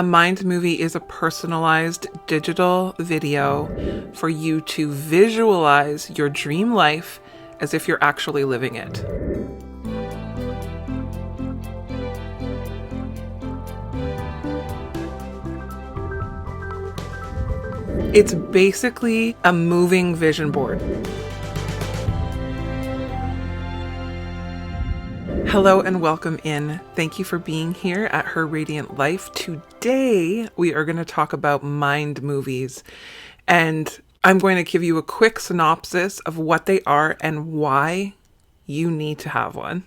A mind movie is a personalized digital video for you to visualize your dream life as if you're actually living it. It's basically a moving vision board. Hello and welcome in. Thank you for being here at Her Radiant Life. Today, we are going to talk about mind movies, and I'm going to give you a quick synopsis of what they are and why you need to have one.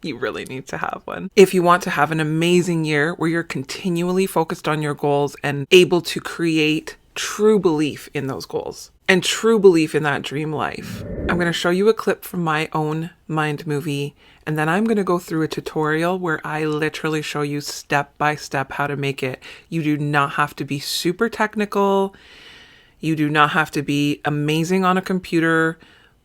You really need to have one. If you want to have an amazing year where you're continually focused on your goals and able to create true belief in those goals and true belief in that dream life. I'm going to show you a clip from my own mind movie, and then I'm going to go through a tutorial where I literally show you step by step how to make it. You do not have to be super technical. You do not have to be amazing on a computer,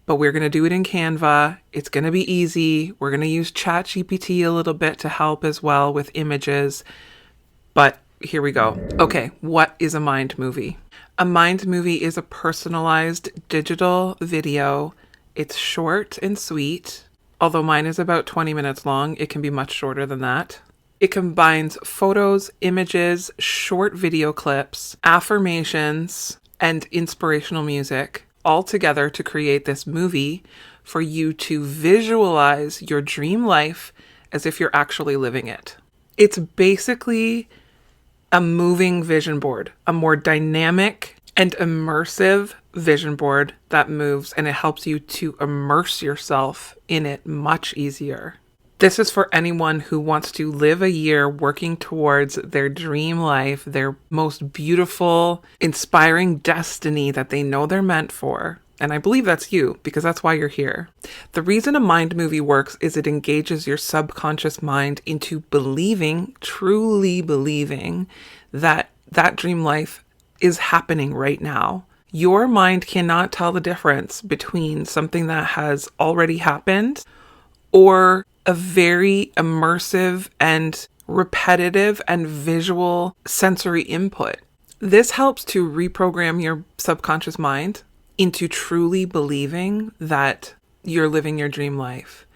but we're going to do it in Canva. It's going to be easy. We're going to use ChatGPT a little bit to help as well with images, but here we go. Okay, what is a mind movie? A mind movie is a personalized digital video. It's short and sweet. Although mine is about 20 minutes long, it can be much shorter than that. It combines photos, images, short video clips, affirmations, and inspirational music all together to create this movie for you to visualize your dream life as if you're actually living it. It's basically a moving vision board, a more dynamic and immersive vision board that moves, and it helps you to immerse yourself in it much easier. This is for anyone who wants to live a year working towards their dream life, their most beautiful, inspiring destiny that they know they're meant for. And I believe that's you, because that's why you're here. The reason a mind movie works is it engages your subconscious mind into believing, truly believing, that that dream life is happening right now. Your mind cannot tell the difference between something that has already happened or a very immersive and repetitive and visual sensory input. This helps to reprogram your subconscious mind into truly believing that you're living your dream life.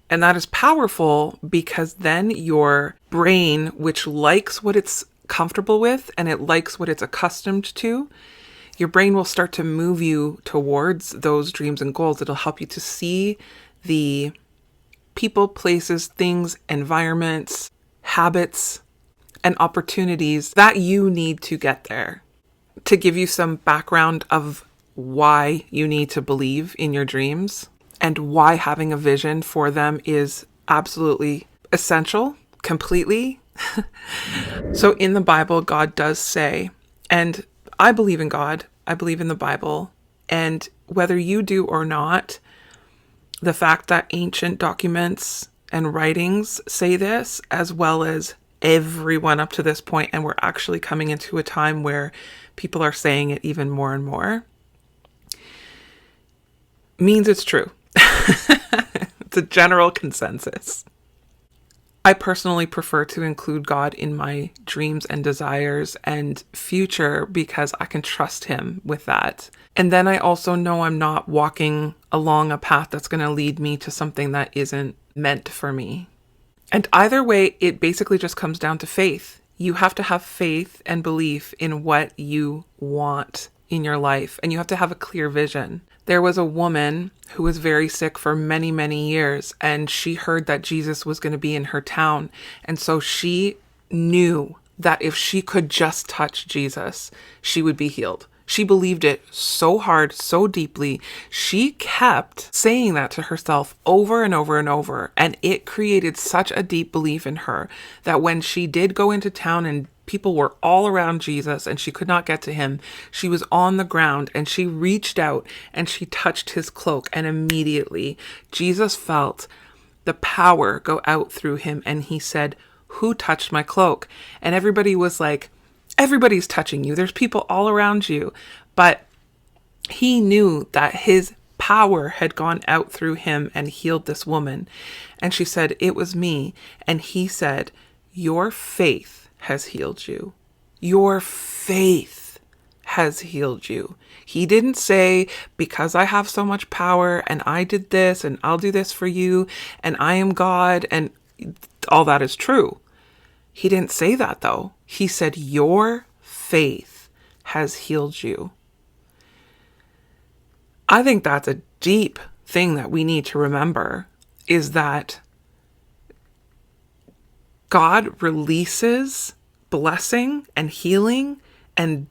And that is powerful because then your brain, which likes what it's comfortable with and it likes what it's accustomed to, your brain will start to move you towards those dreams and goals. It'll help you to see the people, places, things, environments, habits, and opportunities that you need to get there. To give you some background of why you need to believe in your dreams and why having a vision for them is absolutely essential, completely. So in the Bible, God does say, and I believe in God, I believe in the Bible, and whether you do or not, the fact that ancient documents and writings say this, as well as everyone up to this point, and we're actually coming into a time where people are saying it even more and more, means it's true. It's a general consensus. I personally prefer to include God in my dreams and desires and future because I can trust him with that. And then I also know I'm not walking along a path that's going to lead me to something that isn't meant for me. And either way, it basically just comes down to faith. You have to have faith and belief in what you want in your life, and you have to have a clear vision. There was a woman who was very sick for many, many years, and she heard that Jesus was going to be in her town. And so she knew that if she could just touch Jesus, she would be healed. She believed it so hard, so deeply. She kept saying that to herself over and over and over. And it created such a deep belief in her that when she did go into town and people were all around Jesus and she could not get to him, she was on the ground and she reached out and she touched his cloak. And immediately Jesus felt the power go out through him. And he said, "Who touched my cloak?" And everybody was like, everybody's touching you. There's people all around you. But he knew that his power had gone out through him and healed this woman. And she said, "It was me." And he said, "Your faith has healed you. Your faith has healed you. He didn't say, because I have so much power and I did this and I'll do this for you and I am God, and all that is true. He didn't say that though. He said, your faith has healed you. I think that's a deep thing that we need to remember, is that God releases blessing and healing and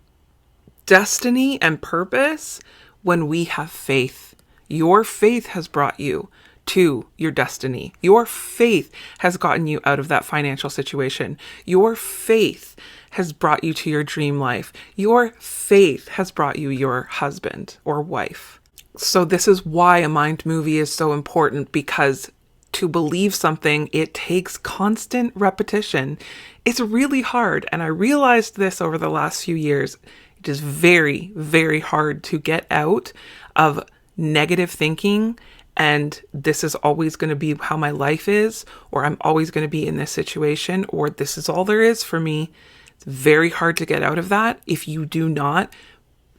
destiny and purpose when we have faith. Your faith has brought you to your destiny. Your faith has gotten you out of that financial situation. Your faith has brought you to your dream life. Your faith has brought you your husband or wife. So this is why a mind movie is so important, because to believe something, it takes constant repetition. It's really hard. And I realized this over the last few years. It is very, very hard to get out of negative thinking. And this is always going to be how my life is, or I'm always going to be in this situation, or this is all there is for me. It's very hard to get out of that if you do not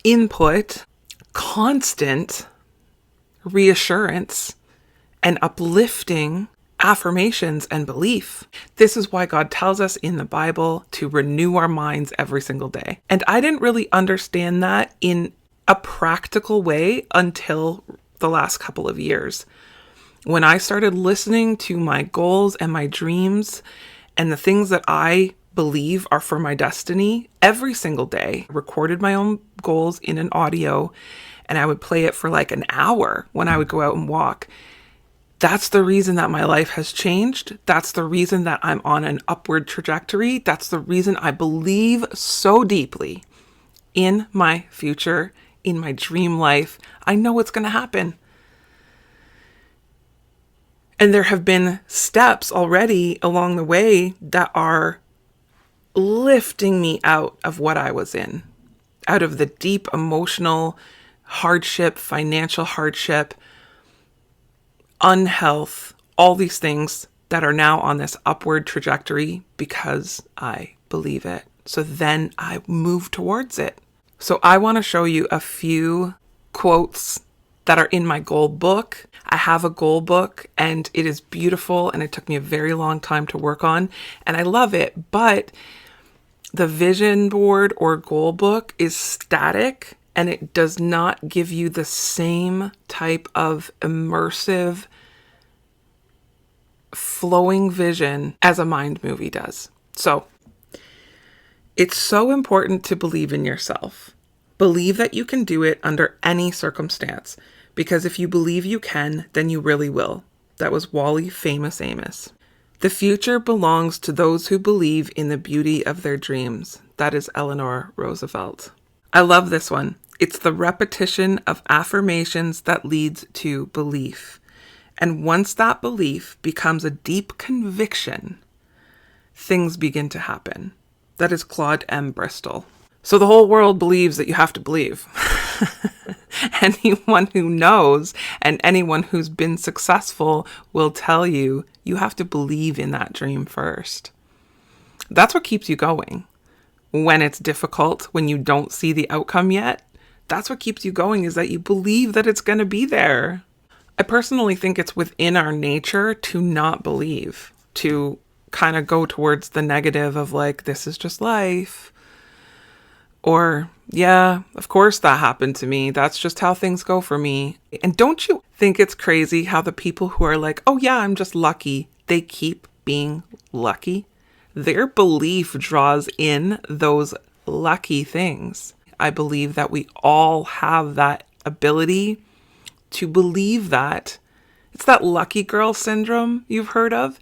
input constant reassurance and uplifting affirmations and belief. This is why God tells us in the Bible to renew our minds every single day. And I didn't really understand that in a practical way until the last couple of years, when I started listening to my goals and my dreams and the things that I believe are for my destiny every single day. Recorded my own goals in an audio, and I would play it for like an hour when I would go out and walk. That's the reason that my life has changed. That's the reason that I'm on an upward trajectory. That's the reason I believe so deeply in my future, in my dream life. I know it's going to happen. And there have been steps already along the way that are lifting me out of what I was in, out of the deep emotional hardship, financial hardship, unhealth, all these things that are now on this upward trajectory because I believe it. So then I move towards it. So I want to show you a few quotes that are in my goal book. I have a goal book and it is beautiful and it took me a very long time to work on and I love it. But the vision board or goal book is static and it does not give you the same type of immersive flowing vision as a mind movie does. So it's so important to believe in yourself. Believe that you can do it under any circumstance, because if you believe you can, then you really will. That was Wally Famous Amos. The future belongs to those who believe in the beauty of their dreams. That is Eleanor Roosevelt. I love this one. It's the repetition of affirmations that leads to belief. And once that belief becomes a deep conviction, things begin to happen. That is Claude M. Bristol. So the whole world believes that you have to believe. Anyone who knows and anyone who's been successful will tell you, you have to believe in that dream first. That's what keeps you going. When it's difficult, when you don't see the outcome yet, that's what keeps you going, is that you believe that it's going to be there. I personally think it's within our nature to not believe, to kind of go towards the negative of like, this is just life. Or, yeah, of course that happened to me. That's just how things go for me. And don't you think it's crazy how the people who are like, oh yeah, I'm just lucky, they keep being lucky? Their belief draws in those lucky things. I believe that we all have that ability to believe that. It's that lucky girl syndrome you've heard of.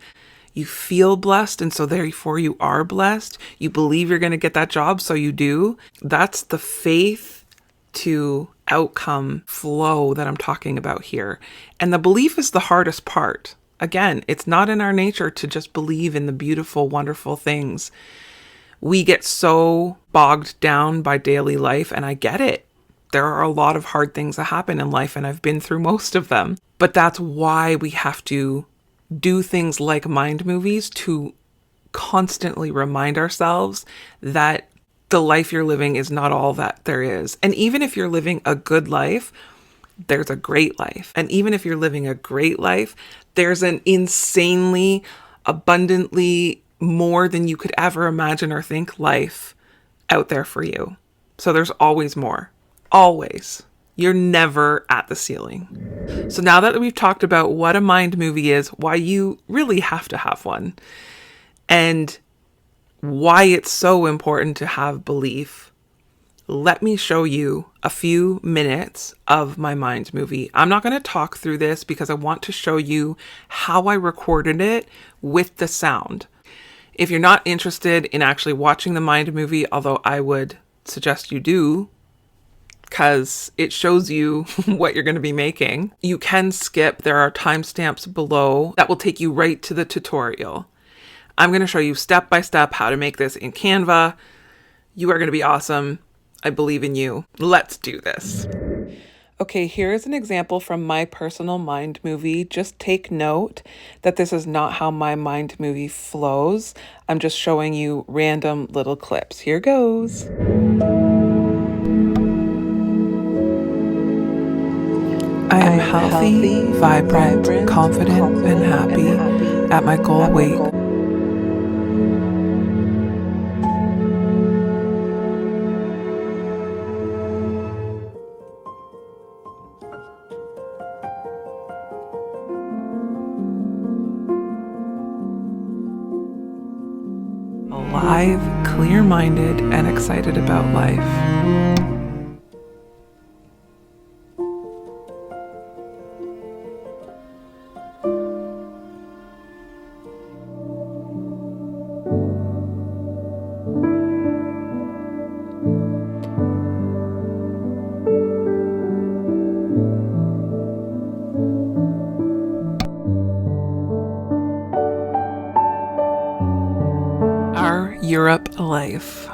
You feel blessed, and so therefore you are blessed. You believe you're going to get that job, so you do. That's the faith to outcome flow that I'm talking about here. And the belief is the hardest part. Again, it's not in our nature to just believe in the beautiful, wonderful things. We get so bogged down by daily life, and I get it. There are a lot of hard things that happen in life, and I've been through most of them. But that's why we have to do things like mind movies to constantly remind ourselves that the life you're living is not all that there is. And even if you're living a good life, there's a great life. And even if you're living a great life, there's an insanely, abundantly more than you could ever imagine or think life out there for you. So there's always more. Always. You're never at the ceiling. So now that we've talked about what a mind movie is, why you really have to have one, and why it's so important to have belief, let me show you a few minutes of my mind movie. I'm not going to talk through this because I want to show you how I recorded it with the sound. If you're not interested in actually watching the mind movie, although I would suggest you do, because it shows you what you're going to be making, you can skip. There are timestamps below that will take you right to the tutorial. I'm going to show you step by step how to make this in Canva. You are going to be awesome. I believe in you. Let's do this. Okay, here is an example from my personal mind movie. Just take note that this is not how my mind movie flows. I'm just showing you random little clips. Here goes. I am healthy, vibrant, confident, and happy at my goal weight. Alive, clear-minded, and excited about life. Our Europe life.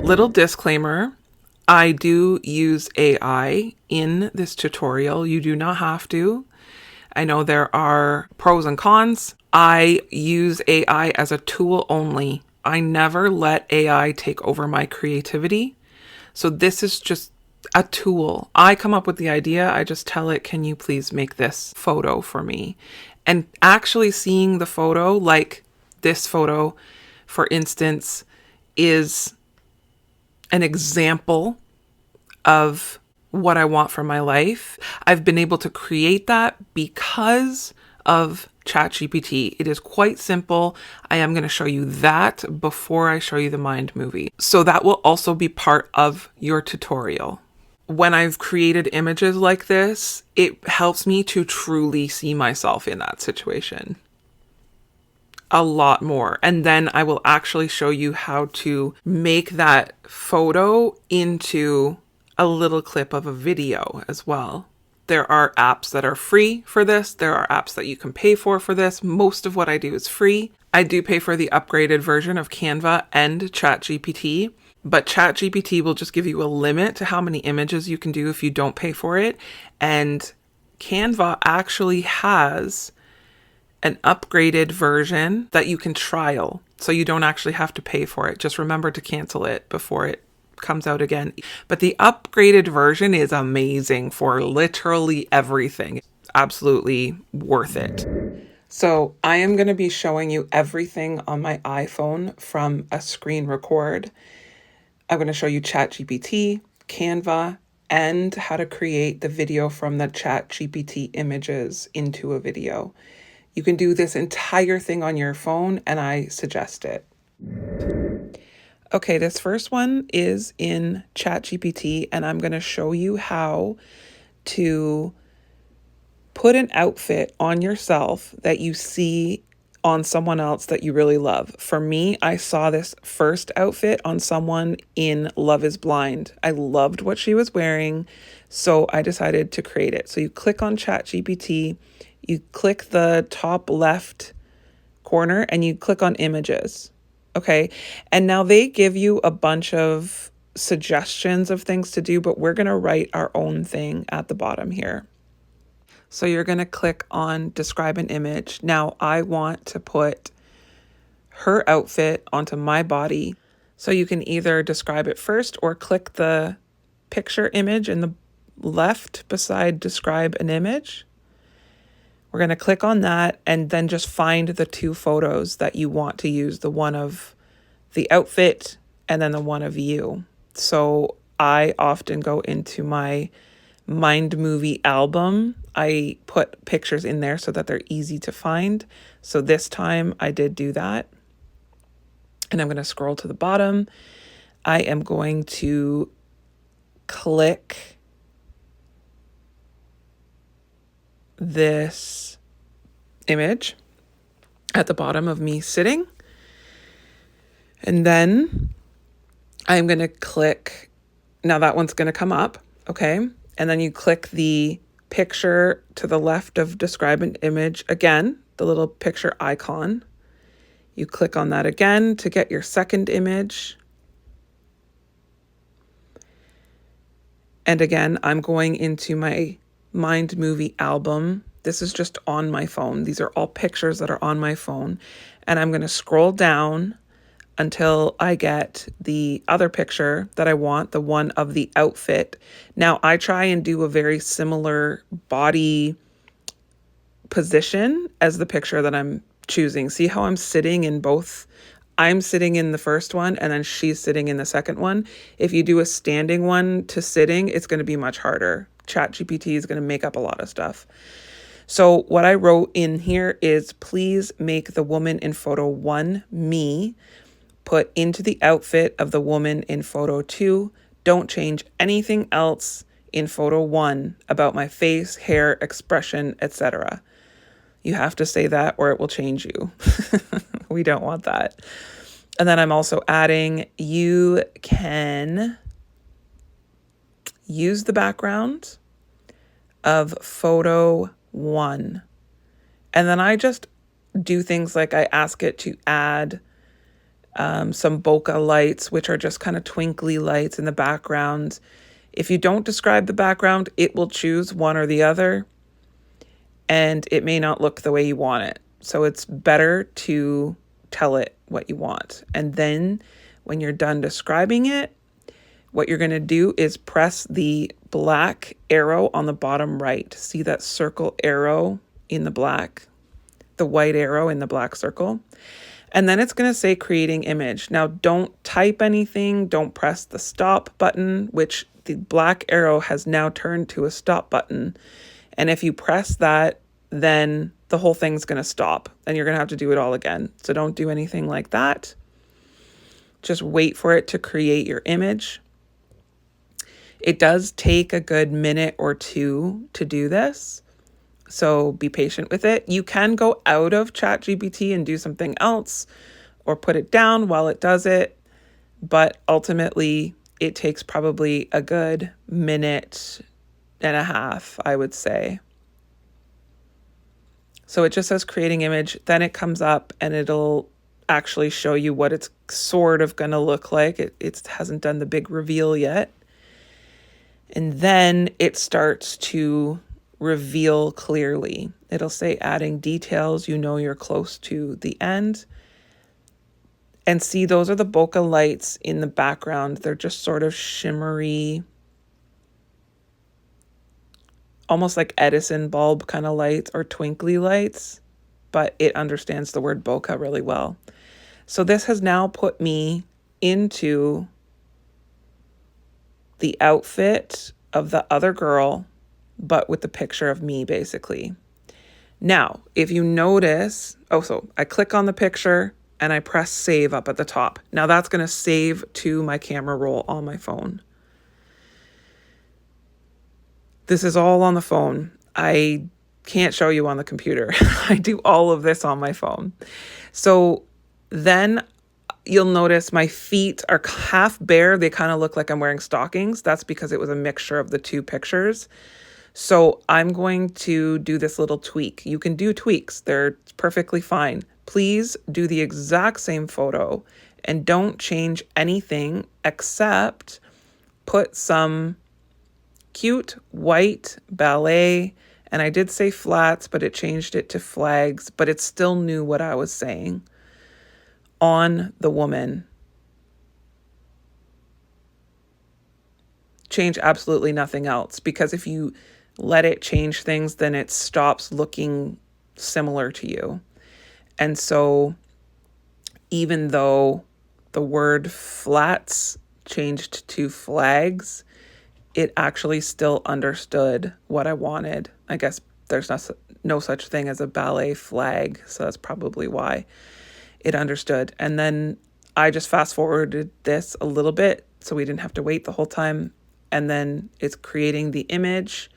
Little disclaimer, I do use AI in this tutorial. You do not have to. I know there are pros and cons. I use AI as a tool only. I never let AI take over my creativity. So this is just a tool. I come up with the idea. I just tell it, can you please make this photo for me? And actually seeing the photo, like this photo, for instance, is an example of what I want for my life. I've been able to create that because of ChatGPT. It is quite simple. I am going to show you that before I show you the mind movie. So that will also be part of your tutorial. When I've created images like this, it helps me to truly see myself in that situation a lot more. And then I will actually show you how to make that photo into a little clip of a video as well. There are apps that are free for this. There are apps that you can pay for this. Most of what I do is free. I do pay for the upgraded version of Canva and ChatGPT, but ChatGPT will just give you a limit to how many images you can do if you don't pay for it. And Canva actually has an upgraded version that you can trial. So you don't actually have to pay for it. Just remember to cancel it before it comes out again. But the upgraded version is amazing for literally everything. Absolutely worth it. So I am going to be showing you everything on my iPhone from a screen record. I'm going to show you ChatGPT, Canva, and how to create the video from the ChatGPT images into a video. You can do this entire thing on your phone, and I suggest it. Okay, this first one is in ChatGPT, and I'm going to show you how to put an outfit on yourself that you see on someone else that you really love. For me, I saw this first outfit on someone in Love is Blind. I loved what she was wearing, so I decided to create it. So you click on ChatGPT, you click the top left corner, and you click on images. Okay. And now they give you a bunch of suggestions of things to do, but we're going to write our own thing at the bottom here. So you're going to click on describe an image. Now I want to put her outfit onto my body. So you can either describe it first or click the picture image in the left beside describe an image. We're going to click on that and then just find the two photos that you want to use, the one of the outfit and then the one of you. So I often go into my Mind Movie album. I put pictures in there so that they're easy to find. So this time I did do that. And I'm going to scroll to the bottom. I am going to click this image at the bottom of me sitting. And then I'm going to click, now that one's going to come up, okay? And then you click the picture to the left of describe an image again, the little picture icon. You click on that again to get your second image. And again, I'm going into my Mind Movie album. This is just on my phone. These are all pictures that are on my phone. And I'm going to scroll down until I get the other picture that I want, the one of the outfit. Now, I try and do a very similar body position as the picture that I'm choosing. See how I'm sitting in both? I'm sitting in the first one and then she's sitting in the second one. If you do a standing one to sitting, it's going to be much harder. ChatGPT is going to make up a lot of stuff. So what I wrote in here is, please make the woman in photo 1 me. Put into the outfit of the woman in photo 2. Don't change anything else in photo 1 about my face, hair, expression, etc. You have to say that or it will change you. We don't want that. And then I'm also adding, you can use the background of photo 1. And then I just do things like I ask it to add some bokeh lights, which are just kind of twinkly lights in the background. If you don't describe the background, it will choose one or the other, and it may not look the way you want it. So it's better to tell it what you want. And then when you're done describing it, what you're going to do is press the black arrow on the bottom right. See that circle arrow in the black, the white arrow in the black circle. And then it's going to say creating image. Now, don't type anything. Don't press the stop button, which the black arrow has now turned to a stop button. And if you press that, then the whole thing's going to stop and you're going to have to do it all again. So don't do anything like that. Just wait for it to create your image. It does take a good minute or two to do this. So be patient with it. You can go out of ChatGPT and do something else or put it down while it does it. But ultimately, it takes probably a good minute and a half, I would say. So it just says creating image. Then it comes up and it'll actually show you what it's sort of going to look like. It hasn't done the big reveal yet. And then it starts to reveal clearly. It'll say adding details, you know you're close to the end. And see, those are the bokeh lights in the background. They're just sort of shimmery, almost like Edison bulb kind of lights or twinkly lights. but it understands the word bokeh really well. So this has now put me into the outfit of the other girl, but with the picture of me, basically. Now, if you notice, so I click on the picture and I press save up at the top. Now that's going to save to my camera roll on my phone. This is all on the phone. I can't show you on the computer. I do all of this on my phone. So then you'll notice my feet are half bare. They kind of look like I'm wearing stockings. That's because it was a mixture of the two pictures. So I'm going to do this little tweak. You can do tweaks. They're perfectly fine. Please do the exact same photo and don't change anything except put some cute white ballet, and I did say flats, but it changed it to flags, but it still knew what I was saying, on the woman. Change absolutely nothing else, because if you let it change things, then it stops looking similar to you. And so even though the word flats changed to flags, it actually still understood what I wanted. I guess there's no such thing as a ballet flag, so that's probably why it understood. And then I just fast forwarded this a little bit so we didn't have to wait the whole time. And then it's creating the image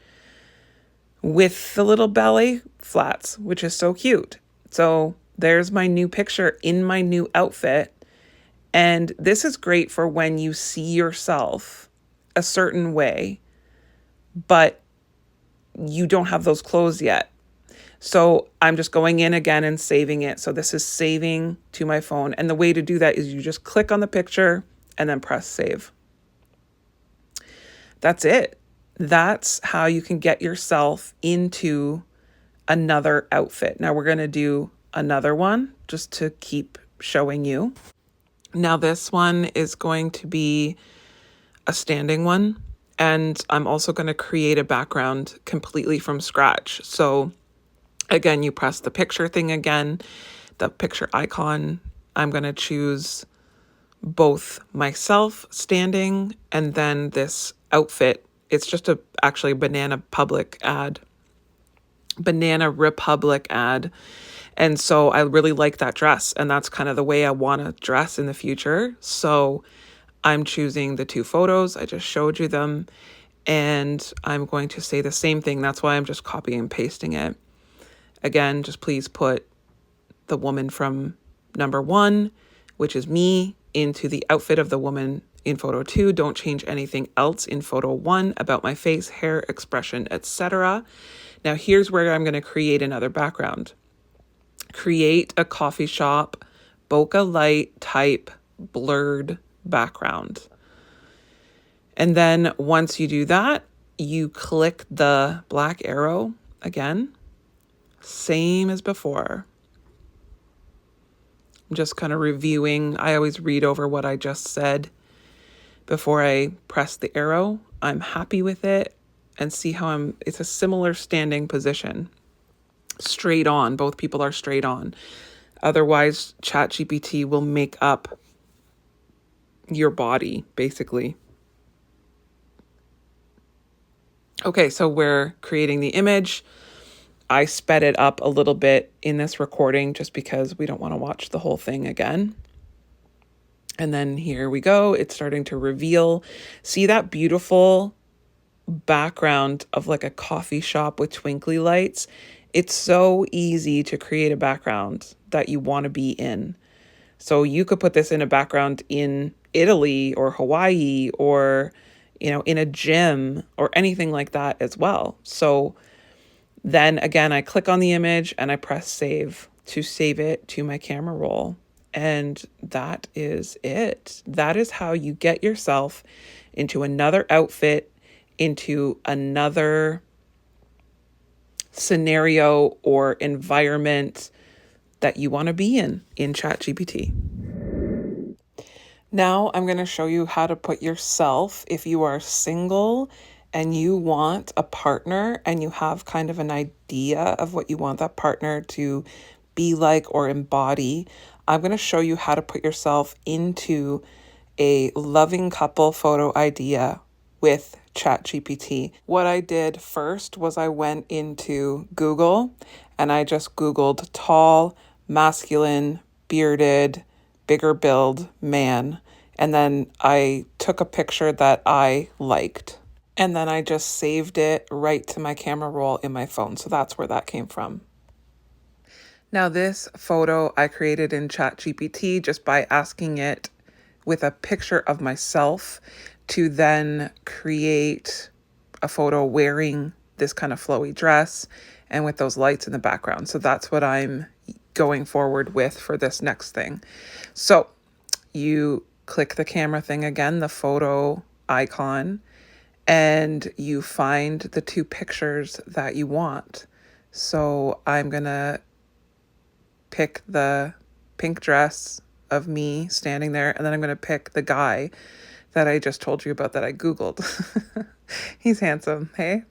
with the little ballet flats, which is so cute. So there's my new picture in my new outfit. And this is great for when you see yourself a certain way, but you don't have those clothes yet. So I'm just going in again and saving it. So this is saving to my phone. And the way to do that is you just click on the picture and then press save. That's it. That's how you can get yourself into another outfit. Now we're going to do another one just to keep showing you. Now this one is going to be a standing one, and I'm also going to create a background completely from scratch. So again, you press the picture thing again, the picture icon. I'm going to choose both myself standing and then this outfit. It's just actually a Banana Republic ad. And so I really like that dress, and that's kind of the way I want to dress in the future. So I'm choosing the two photos. I just showed you them, and I'm going to say the same thing. That's why I'm just copying and pasting it. Again, just please put the woman from number 1, which is me, into the outfit of the woman in photo 2. Don't change anything else in photo 1 about my face, hair, expression, etc. Now here's where I'm going to create another background. Create a coffee shop, bokeh light type blurred background. And then once you do that, you click the black arrow again, same as before. I'm just kind of reviewing. I always read over what I just said before I press the arrow. I'm happy with it, and see how it's a similar standing position. Straight on, both people are straight on. Otherwise, ChatGPT will make up your body, basically. Okay, so we're creating the image. I sped it up a little bit in this recording just because we don't want to watch the whole thing again. And then here we go. It's starting to reveal. See that beautiful background of like a coffee shop with twinkly lights? It's so easy to create a background that you want to be in. So you could put this in a background in Italy or Hawaii or, in a gym or anything like that as well. So then again, I click on the image and I press save to save it to my camera roll. And that is it. That is how you get yourself into another outfit, into another scenario or environment that you want to be in ChatGPT. Now I'm going to show you how to put yourself, if you are single and you want a partner and you have kind of an idea of what you want that partner to be like or embody, I'm going to show you how to put yourself into a loving couple photo idea with ChatGPT. What I did first was I went into Google and I just Googled tall, masculine, bearded, bigger build man. And then I took a picture that I liked. And then I just saved it right to my camera roll in my phone. So that's where that came from. Now, this photo I created in ChatGPT just by asking it with a picture of myself to then create a photo wearing this kind of flowy dress and with those lights in the background. So that's what I'm going forward with for this next thing. So you click the camera thing again, the photo icon, and you find the two pictures that you want. So I'm going to pick the pink dress of me standing there, and then I'm going to pick the guy that I just told you about that I Googled. He's handsome, hey?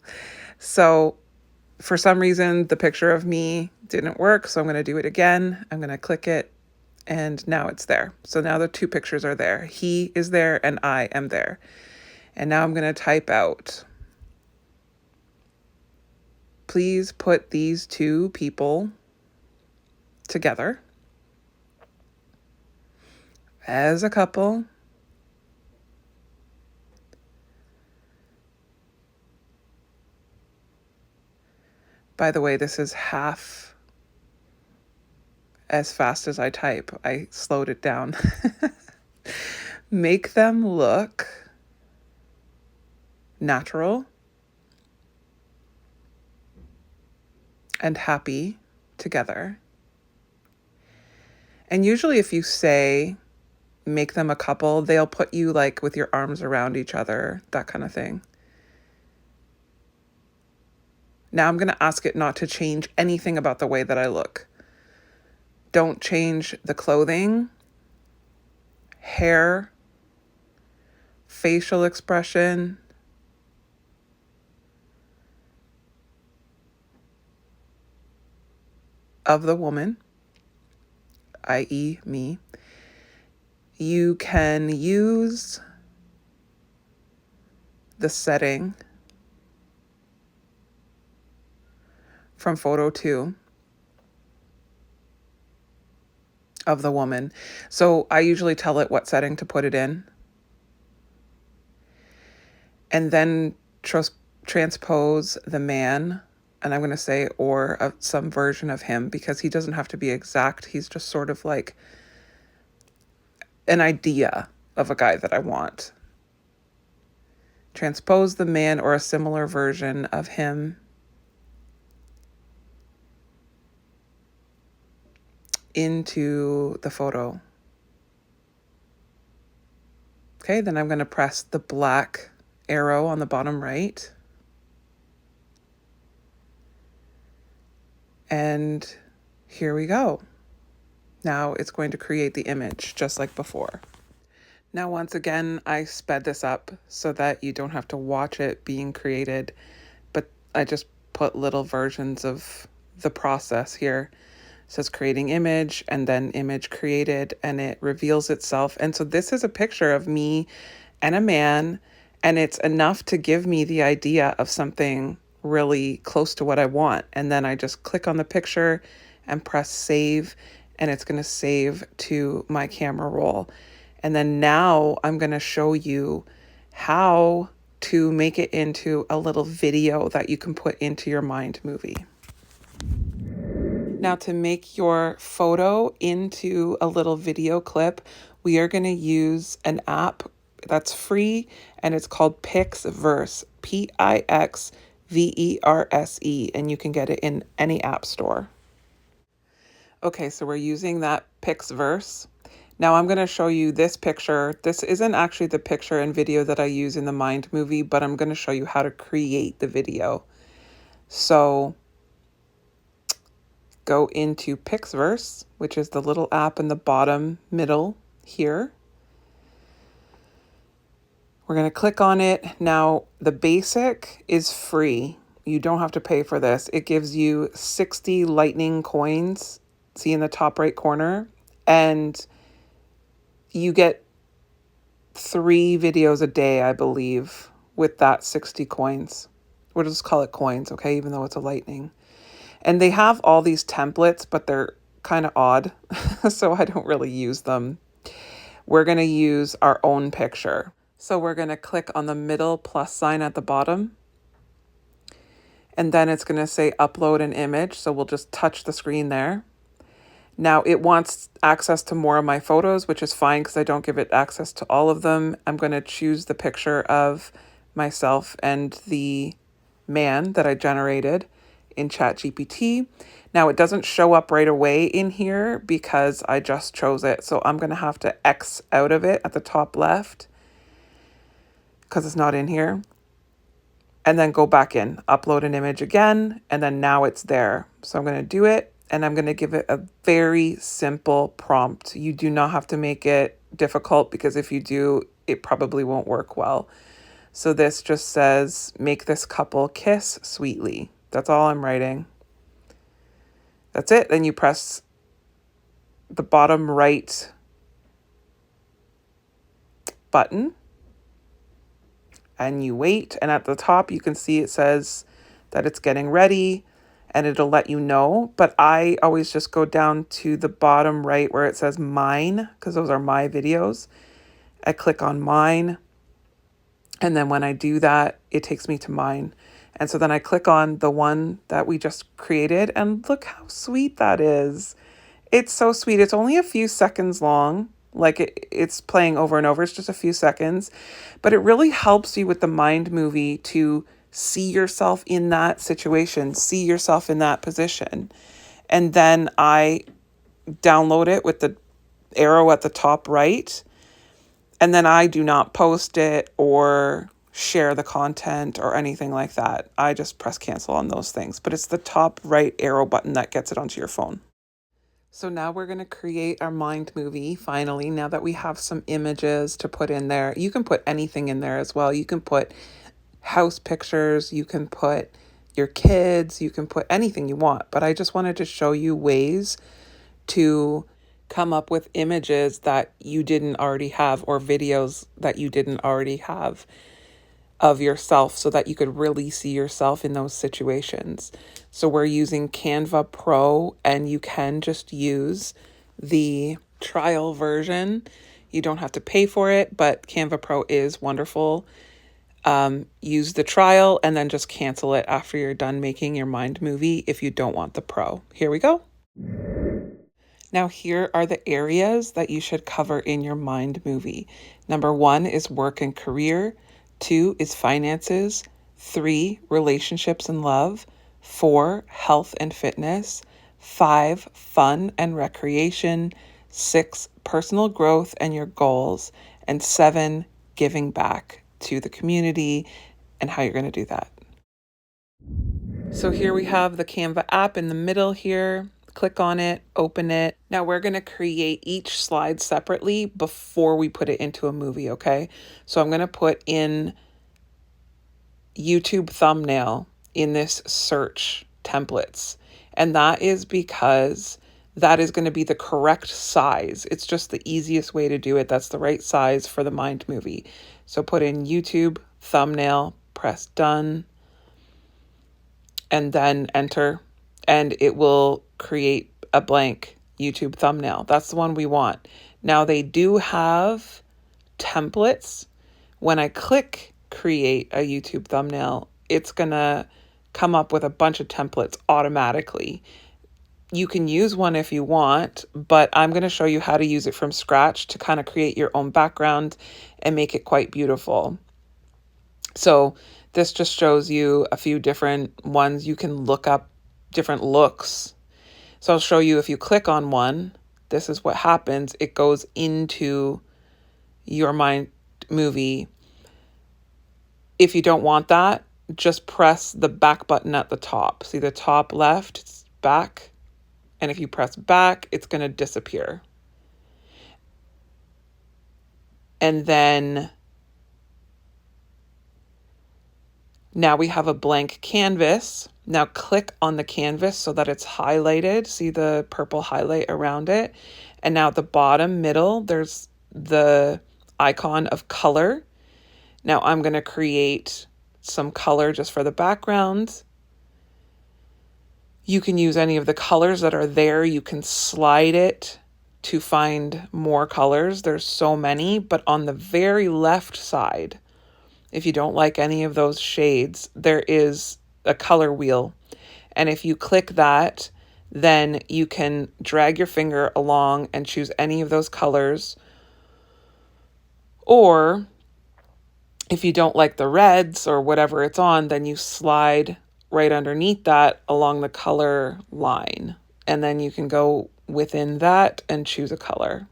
So for some reason, the picture of me didn't work, so I'm going to do it again. I'm going to click it, and now it's there. So now the two pictures are there. He is there, and I am there. And now I'm going to type out, please put these two people together as a couple. By the way, this is half as fast as I type. I slowed it down. Make them look natural and happy together. And usually if you say, make them a couple, they'll put you like with your arms around each other, that kind of thing. Now I'm going to ask it not to change anything about the way that I look. Don't change the clothing, hair, facial expression, of the woman, i.e. me. You can use the setting from photo 2 of the woman. So I usually tell it what setting to put it in. And then transpose the man, and I'm going to say, or some version of him, because he doesn't have to be exact. He's just sort of like an idea of a guy that I want. Transpose the man or a similar version of him into the photo. Okay, then I'm going to press the black arrow on the bottom right. And here we go. Now it's going to create the image just like before. Now, once again, I sped this up so that you don't have to watch it being created, but I just put little versions of the process here. It says creating image and then image created, and it reveals itself. And so this is a picture of me and a man, and it's enough to give me the idea of something really close to what I want. And then I just click on the picture and press save, and it's going to save to my camera roll. And then now I'm going to show you how to make it into a little video that you can put into your mind movie. Now, to make your photo into a little video clip, we are going to use an app that's free, and it's called PixVerse, PixVerse, and you can get it in any app store. Okay, so we're using that PixVerse. Now I'm going to show you this picture. This isn't actually the picture and video that I use in the Mind movie, but I'm going to show you how to create the video. So go into PixVerse, which is the little app in the bottom middle here. We're going to click on it. Now, the basic is free. You don't have to pay for this. It gives you 60 lightning coins see in the top right corner, and you get 3 videos a day, I believe, with that 60 coins. We'll just call it coins, okay, even though it's a lightning. And they have all these templates, but they're kind of odd, so I don't really use them. We're going to use our own picture. So we're going to click on the middle plus sign at the bottom, and then it's going to say upload an image, so we'll just touch the screen there. Now it wants access to more of my photos, which is fine because I don't give it access to all of them. I'm going to choose the picture of myself and the man that I generated in ChatGPT. Now it doesn't show up right away in here because I just chose it. So I'm going to have to X out of it at the top left because it's not in here. And then go back in, upload an image again, and then now it's there. So I'm going to do it. And I'm going to give it a very simple prompt. You do not have to make it difficult because if you do, it probably won't work well. So this just says, make this couple kiss sweetly. That's all I'm writing. That's it. Then you press the bottom right button and you wait. And at the top, you can see it says that it's getting ready. And it'll let you know, but I always just go down to the bottom right where it says mine, because those are my videos. I click on mine, and then when I do that, it takes me to mine. And so then I click on the one that we just created, and look how sweet that is. It's so sweet. It's only a few seconds long, like it's playing over and over. It's just a few seconds, but it really helps you with the mind movie to see yourself in that situation, see yourself in that position. And then I download it with the arrow at the top right. And then I do not post it or share the content or anything like that. I just press cancel on those things. But it's the top right arrow button that gets it onto your phone. So now we're going to create our mind movie, finally, now that we have some images to put in there. You can put anything in there as well. You can put house pictures, you can put your kids, you can put anything you want. But I just wanted to show you ways to come up with images that you didn't already have or videos that you didn't already have of yourself so that you could really see yourself in those situations. So we're using Canva Pro, and you can just use the trial version. You don't have to pay for it, but Canva Pro is wonderful. Use the trial and then just cancel it after you're done making your mind movie if you don't want the pro. Here we go. Now here are the areas that you should cover in your mind movie. Number 1 is work and career. 2 is finances. 3, relationships and love. 4, health and fitness. 5, fun and recreation. 6, personal growth and your goals. And 7, giving back to the community and how you're going to do that. So here we have the Canva app in the middle here. Click on it, open it. Now we're going to create each slide separately before we put it into a movie, okay? So I'm going to put in YouTube thumbnail in this search templates. And that is because that is going to be the correct size. It's just the easiest way to do it. That's the right size for the mind movie. So put in YouTube thumbnail, press done, and then enter, and it will create a blank YouTube thumbnail. That's the one we want. Now they do have templates. When I click create a YouTube thumbnail, it's going to come up with a bunch of templates automatically. You can use one if you want, but I'm going to show you how to use it from scratch to kind of create your own background and make it quite beautiful. So this just shows you a few different ones. You can look up different looks. So I'll show you if you click on one, this is what happens. It goes into your mind movie. If you don't want that, just press the back button at the top. See the top left, it's back. And if you press back, it's going to disappear. And then now we have a blank canvas. Now click on the canvas so that it's highlighted. See the purple highlight around it? And now at the bottom middle, there's the icon of color. Now I'm going to create some color just for the background. You can use any of the colors that are there. You can slide it to find more colors. There's so many, but on the very left side, if you don't like any of those shades, there is a color wheel. And if you click that, then you can drag your finger along and choose any of those colors. Or if you don't like the reds or whatever it's on, then you slide right underneath that along the color line. And then you can go within that and choose a color.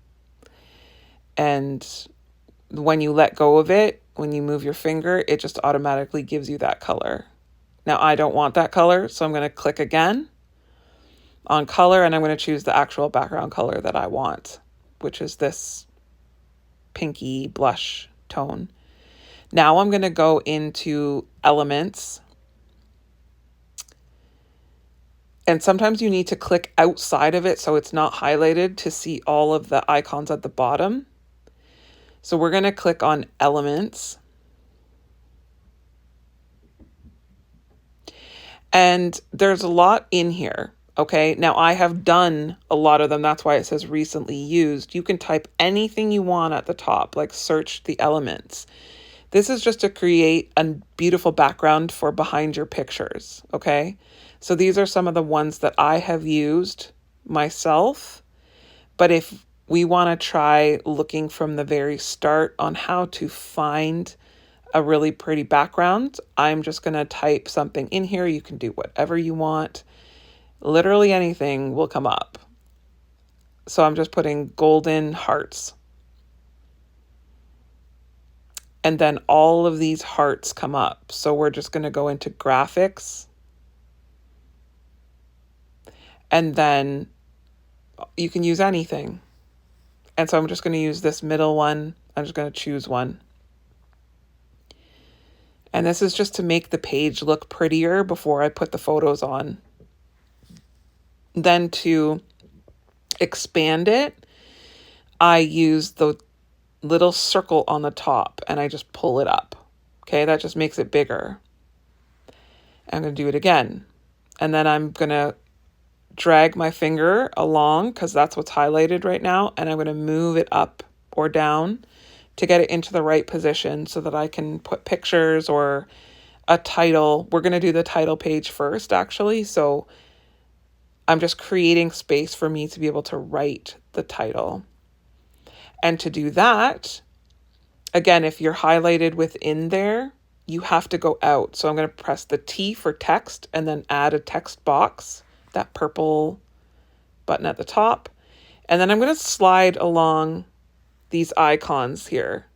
And when you let go of it, when you move your finger, it just automatically gives you that color. Now I don't want that color, so I'm going to click again on color, and I'm going to choose the actual background color that I want, which is this pinky blush tone. Now I'm going to go into elements. And sometimes you need to click outside of it so it's not highlighted to see all of the icons at the bottom. So we're going to click on elements. And there's a lot in here. Okay, now I have done a lot of them. That's why it says recently used. You can type anything you want at the top, like search the elements. This is just to create a beautiful background for behind your pictures. Okay, so these are some of the ones that I have used myself. But if we want to try looking from the very start on how to find a really pretty background, I'm just going to type something in here. You can do whatever you want. Literally anything will come up. So I'm just putting golden hearts. And then all of these hearts come up. So we're just going to go into graphics. And then you can use anything. And so I'm just going to use this middle one. I'm just going to choose one. And this is just to make the page look prettier before I put the photos on. Then to expand it, I use the little circle on the top and I just pull it up. Okay, that just makes it bigger. I'm going to do it again. And then I'm going to drag my finger along because that's what's highlighted right now. And I'm going to move it up or down to get it into the right position so that I can put pictures or a title. We're going to do the title page first, actually. So I'm just creating space for me to be able to write the title. And to do that, again, if you're highlighted within there, you have to go out. So I'm going to press the T for text and then add a text box, that purple button at the top. And then I'm going to slide along these icons here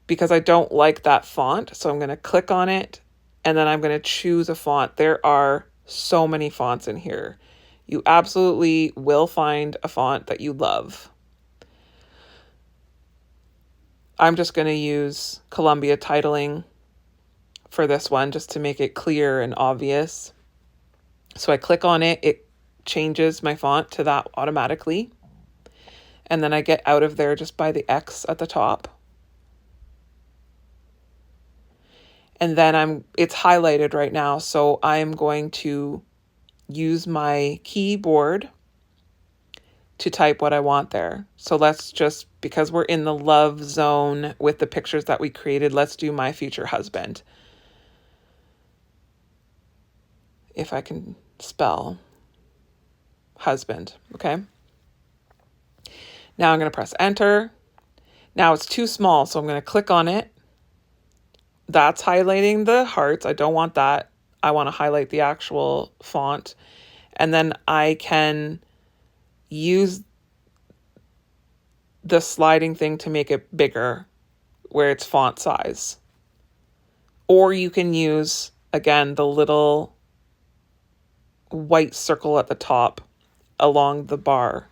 because I don't like that font. So I'm going to click on it and then I'm going to choose a font. There are so many fonts in here. You absolutely will find a font that you love. I'm just going to use Columbia titling for this one just to make it clear and obvious. So I click on it, it changes my font to that automatically. And then I get out of there just by the X at the top. And then it's highlighted right now, so I'm going to use my keyboard to type what I want there. So let's just, because we're in the love zone with the pictures that we created, let's do my future husband. If I can spell husband, okay? Now I'm going to press enter. Now it's too small, so I'm going to click on it. That's highlighting the hearts. I don't want that. I want to highlight the actual font. And then I can use the sliding thing to make it bigger where it's font size. Or you can use, again, the little white circle at the top along the bar.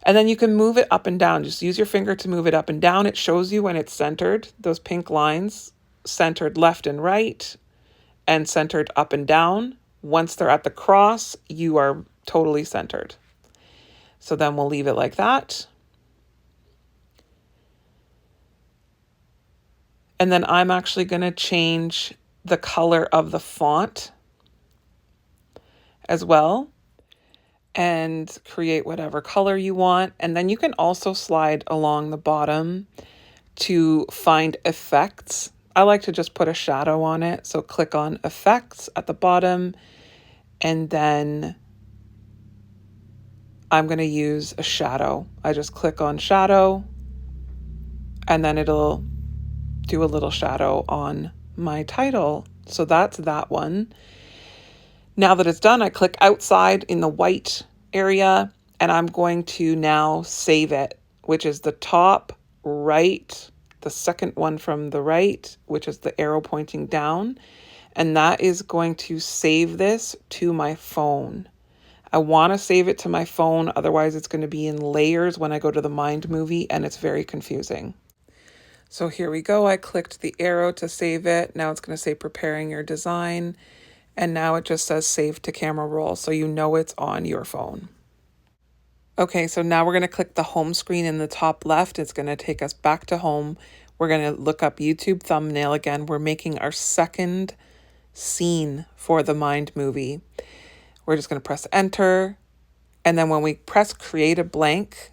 And then you can move it up and down. Just use your finger to move it up and down. It shows you when it's centered, those pink lines centered left and right. and centered up and down. Once they're at the cross, you are totally centered. So then we'll leave it like that. And then I'm actually going to change the color of the font as well and create whatever color you want. And then you can also slide along the bottom to find effects. I like to just put a shadow on it. So click on effects at the bottom, and then I'm going to use a shadow. I just click on shadow, and then it'll do a little shadow on my title. So that's that one. Now that it's done, I click outside in the white area, and I'm going to now save it, which is the top right, the second one from the right, which is the arrow pointing down. And that is going to save this to my phone. I want to save it to my phone. Otherwise, it's going to be in layers when I go to the Mind movie, and it's very confusing. So here we go. I clicked the arrow to save it. Now it's going to say preparing your design. And now it just says save to camera roll, so you know it's on your phone. Okay, so now we're going to click the home screen in the top left. It's going to take us back to home. We're going to look up YouTube thumbnail again. We're making our second scene for the Mind movie. We're just going to press enter. And then when we press create a blank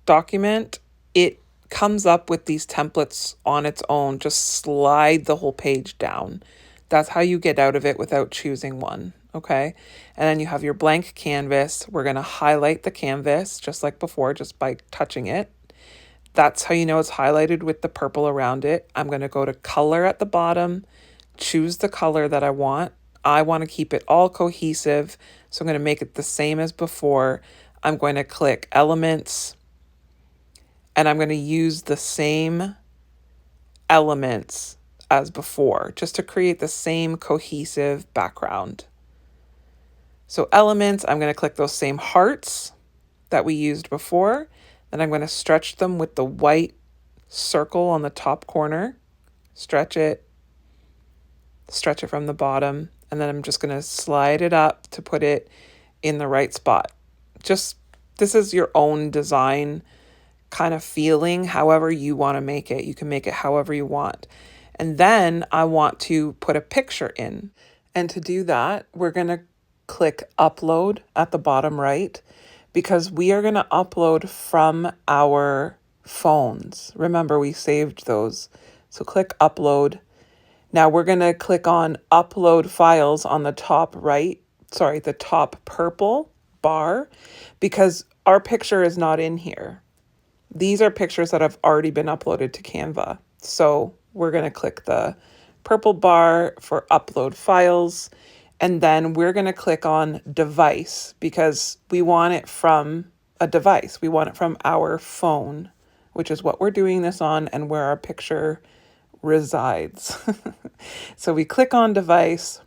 document, it comes up with these templates on its own. Just slide the whole page down. That's how you get out of it without choosing one, okay? And then you have your blank canvas. We're going to highlight the canvas just like before, just by touching it. That's how you know it's highlighted with the purple around it. I'm going to go to color at the bottom, choose the color that I want. I want to keep it all cohesive, so I'm going to make it the same as before. I'm going to click elements, and I'm going to use the same elements as before, just to create the same cohesive background. So elements, I'm going to click those same hearts that we used before. Then I'm going to stretch them with the white circle on the top corner. Stretch it from the bottom, and then I'm just going to slide it up to put it in the right spot. Just, this is your own design kind of feeling, however you want to make it. You can make it however you want. And then I want to put a picture in. And to do that, we're going to click upload at the bottom right, because we are going to upload from our phones. Remember, we saved those. So click upload. Now we're going to click on upload files on the top right, the top purple bar, because our picture is not in here. These are pictures that have already been uploaded to Canva. So we're going to click the purple bar for upload files, and then we're going to click on device, because we want it from a device. We want it from our phone, which is what we're doing this on and where our picture resides. So we click on device,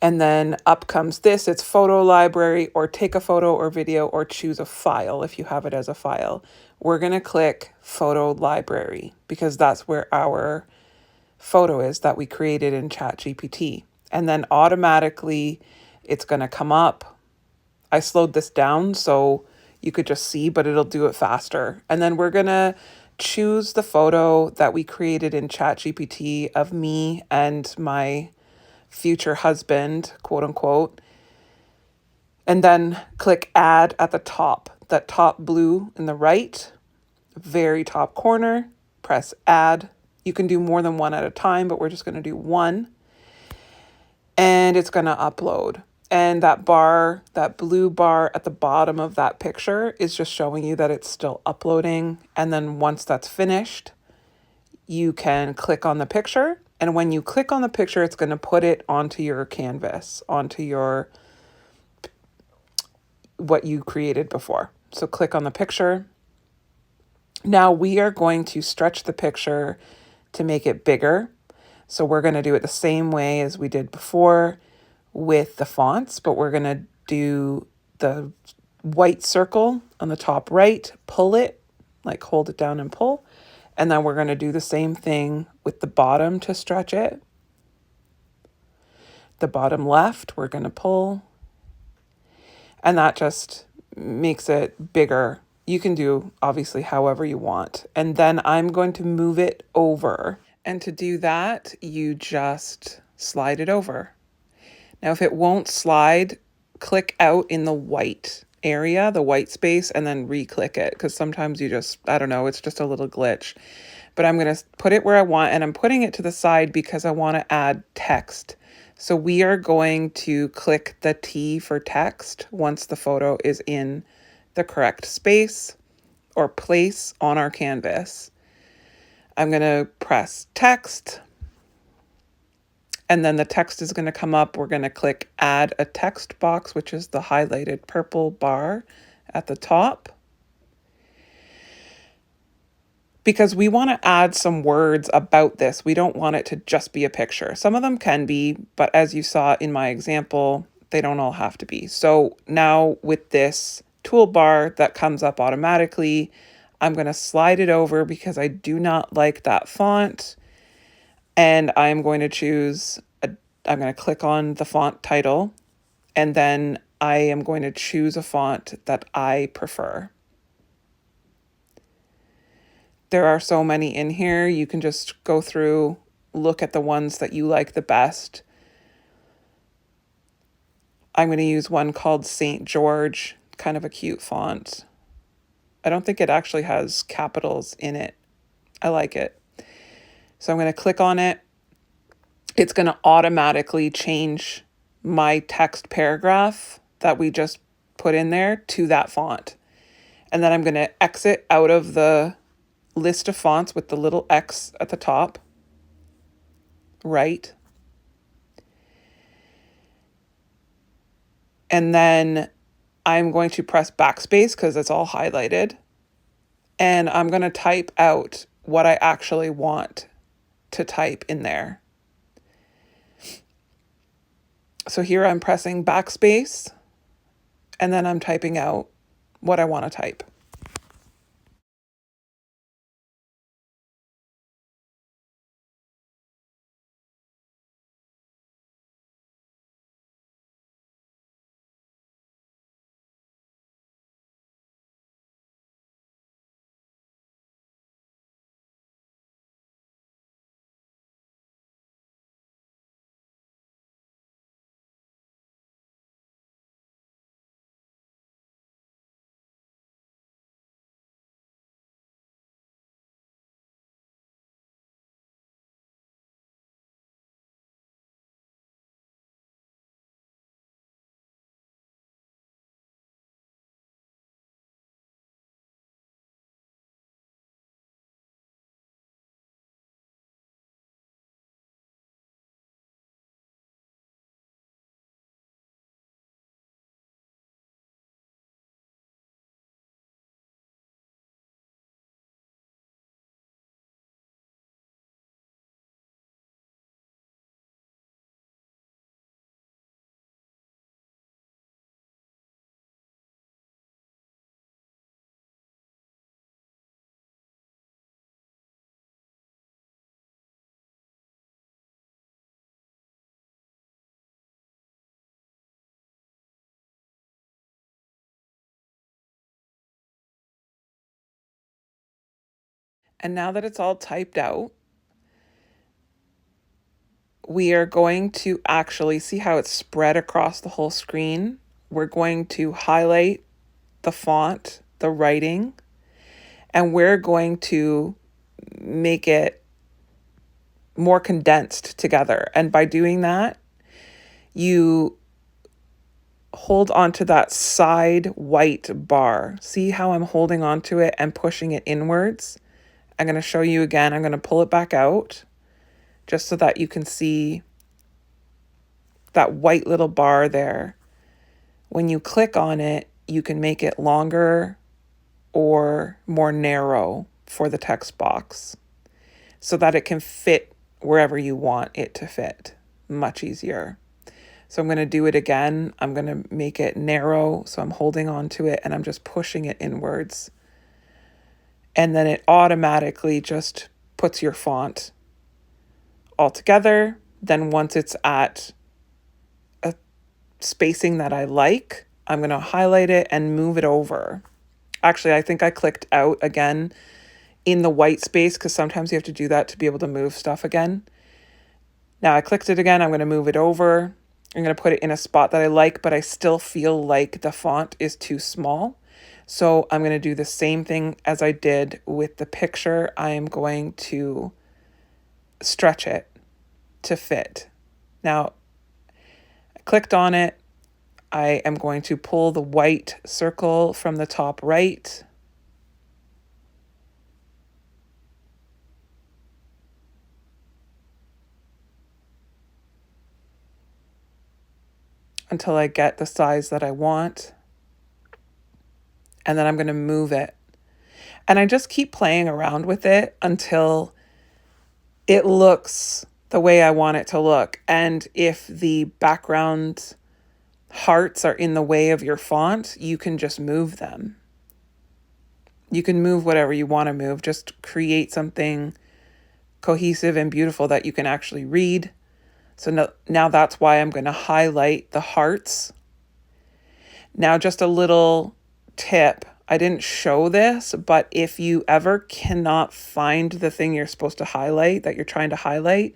and then up comes this. It's photo library, or take a photo or video, or choose a file if you have it as a file. We're going to click photo library, because that's where our photo is that we created in ChatGPT. And then automatically it's going to come up. I slowed this down so you could just see, but it'll do it faster. And then we're going to choose the photo that we created in ChatGPT of me and my future husband, quote unquote. And then click add at the top, that top blue in the right, very top corner, press add. You can do more than one at a time, but we're just going to do one. And it's going to upload. And that bar, that blue bar at the bottom of that picture is just showing you that it's still uploading. And then once that's finished, you can click on the picture. And when you click on the picture, it's going to put it onto your canvas, onto your, what you created before. So click on the picture. Now we are going to stretch the picture to make it bigger. So we're going to do it the same way as we did before with the fonts, but we're going to do the white circle on the top right, pull it, like hold it down and pull. And then we're going to do the same thing with the bottom to stretch it. the bottom left, we're going to pull, and that just makes it bigger. You can do obviously however you want. And then I'm going to move it over. And to do that, you just slide it over. Now, if it won't slide, click out in the white area, the white space, and then re-click it, because sometimes you just, I don't know, it's just a little glitch. But I'm going to put it where I want, and I'm putting it to the side because I want to add text. So we are going to click the T for text once the photo is in the correct space or place on our canvas. I'm going to press text, and then the text is going to come up. We're going to click add a text box, which is the highlighted purple bar at the top, because we want to add some words about this. We don't want it to just be a picture. Some of them can be, but as you saw in my example, they don't all have to be. So now with this toolbar that comes up automatically, I'm going to slide it over because I do not like that font. And I'm going to choose, I'm going to click on the font title, and then I am going to choose a font that I prefer. There are so many in here. You can just go through, look at the ones that you like the best. I'm going to use one called St. George, kind of a cute font. I don't think it actually has capitals in it. I like it. So I'm going to click on it. It's going to automatically change my text paragraph that we just put in there to that font. And then I'm going to exit out of the list of fonts with the little X at the top, right? And then I'm going to press backspace because it's all highlighted. And I'm going to type out what I actually want to type in there. So here I'm pressing backspace, and then I'm typing out what I want to type. And now that it's all typed out, we are going to actually see how it's spread across the whole screen. We're going to highlight the font, the writing, and we're going to make it more condensed together. And by doing that, you hold onto that side white bar. See how I'm holding onto it and pushing it inwards? I'm going to show you again. I'm going to pull it back out just so that you can see that white little bar there. When you click on it, you can make it longer or more narrow for the text box so that it can fit wherever you want it to fit. Much easier. So I'm going to do it again. I'm going to make it narrow. So I'm holding on to it and I'm just pushing it inwards. And then it automatically just puts your font all together. Then once it's at spacing that I like, I'm going to highlight it and move it over. Actually, I think I clicked out again in the white space because sometimes you have to do that to be able to move stuff again. Now I clicked it again. I'm going to move it over. I'm going to put it in a spot that I like, but I still feel like the font is too small. So I'm going to do the same thing as I did with the picture. I am going to stretch it to fit. Now, I clicked on it. I am going to pull the white circle from the top right. Until I get the size that I want. And then I'm going to move it. And I just keep playing around with it until it looks the way I want it to look. And if the background hearts are in the way of your font, you can just move them. You can move whatever you want to move. Just create something cohesive and beautiful that you can actually read. So now that's why I'm going to highlight the hearts. Now just a little tip. I didn't show this, but if you ever cannot find the thing you're supposed to highlight, that you're trying to highlight,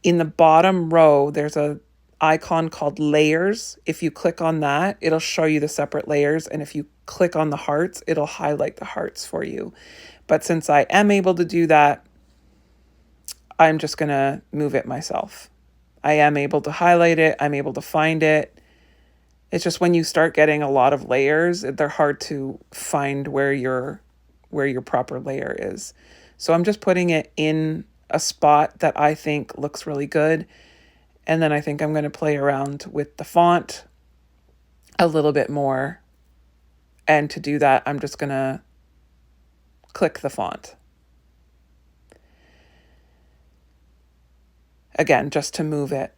in the bottom row, there's a icon called layers. If you click on that, it'll show you the separate layers. And if you click on the hearts, it'll highlight the hearts for you. But since I am able to do that, I'm just going to move it myself. I am able to highlight it. I'm able to find it. It's just when you start getting a lot of layers, they're hard to find where your proper layer is. So I'm just putting it in a spot that I think looks really good. And then I think I'm going to play around with the font a little bit more. And to do that, I'm just going to click the font. Again, just to move it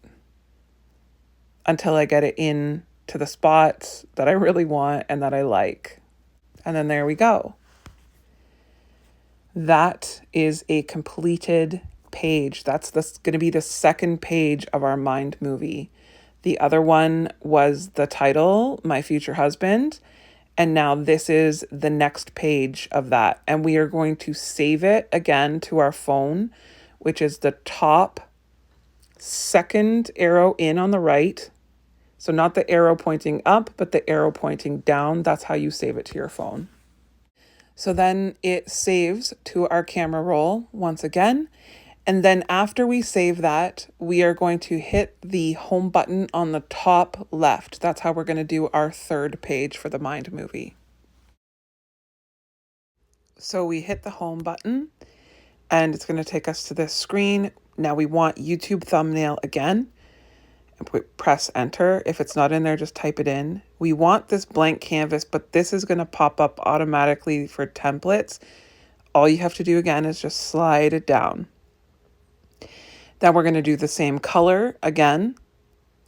until I get it in to the spots that I really want and that I like. And then there we go. That is a completed page. That's going to be the second page of our mind movie. The other one was the title, My Future Husband. And now this is the next page of that. And we are going to save it again to our phone, which is the top second arrow in on the right. So not the arrow pointing up, but the arrow pointing down. That's how you save it to your phone. So then it saves to our camera roll once again. And then after we save that, we are going to hit the home button on the top left. That's how we're going to do our third page for the mind movie. So we hit the home button and it's going to take us to this screen. Now we want YouTube thumbnail again. Press enter. If it's not in there, just type it in. We want this blank canvas, but this is going to pop up automatically for templates. All you have to do again is just slide it down. Then we're going to do the same color again.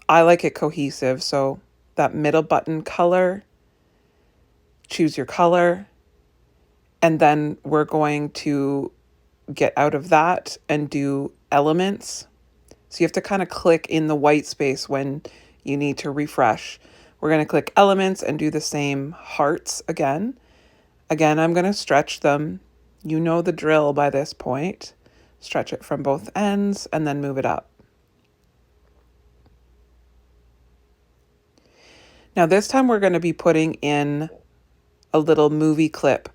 I like it cohesive, so that middle button color, choose your color, and then we're going to get out of that and do elements. So you have to kind of click in the white space when you need to refresh. We're going to click elements and do the same hearts again. Again, I'm going to stretch them. You know the drill by this point. Stretch it from both ends and then move it up. Now this time we're going to be putting in a little movie clip.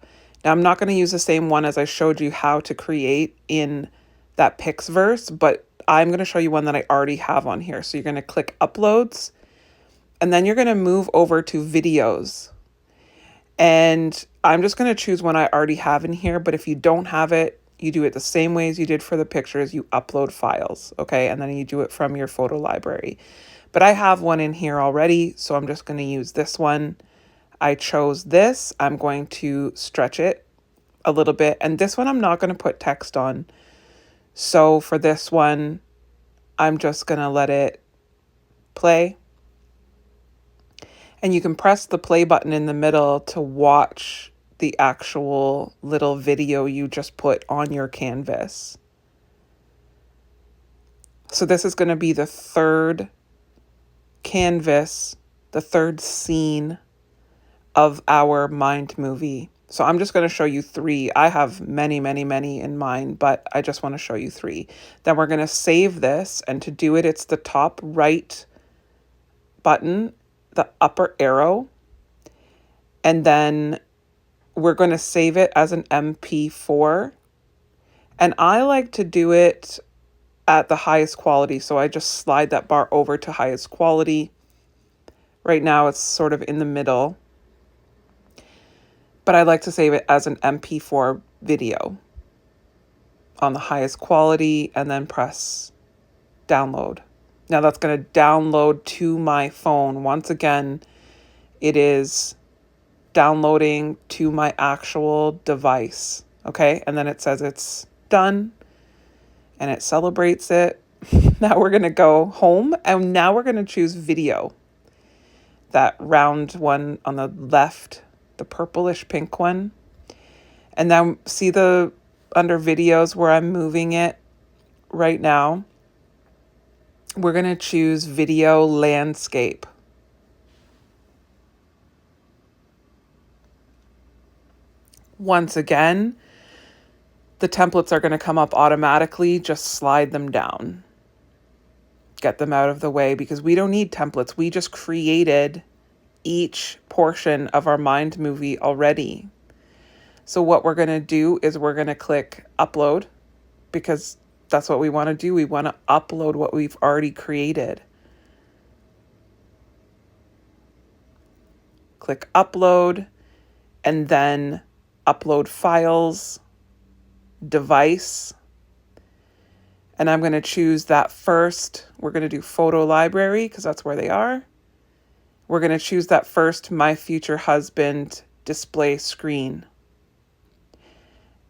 Now I'm not going to use the same one as I showed you how to create in that PixVerse, but I'm going to show you one that I already have on here. So you're going to click uploads and then you're going to move over to videos. And I'm just going to choose one I already have in here. But if you don't have it, you do it the same way as you did for the pictures. You upload files, okay? And then you do it from your photo library. But I have one in here already, so I'm just going to use this one. I chose this. I'm going to stretch it a little bit. And this one I'm not going to put text on. So for this one, I'm just going to let it play. And you can press the play button in the middle to watch the actual little video you just put on your canvas. So this is going to be the third canvas, the third scene of our mind movie. So I'm just going to show you 3. I have many, many, many in mind, but I just want to show you 3. Then we're going to save this, and to do it, it's the top right button, the upper arrow, and then we're going to save it as an MP4. And I like to do it at the highest quality, so I just slide that bar over to highest quality. Right now it's sort of in the middle, but I like to save it as an MP4 video on the highest quality and then press download. Now that's going to download to my phone. Once again, it is downloading to my actual device. Okay, and then it says it's done and it celebrates it. Now we're going to go home, and now we're going to choose video. That round one on the left, the purplish pink one. And then see the under videos where I'm moving it right now. We're going to choose video landscape. Once again, the templates are going to come up automatically. Just slide them down. Get them out of the way because we don't need templates. We just created each portion of our mind movie already. So what we're going to do is we're going to click upload because that's what we want to do. We want to upload what we've already created. Click upload and then upload files, device. And I'm going to choose that first. We're going to do photo library because that's where they are. We're going to choose that first My Future Husband display screen.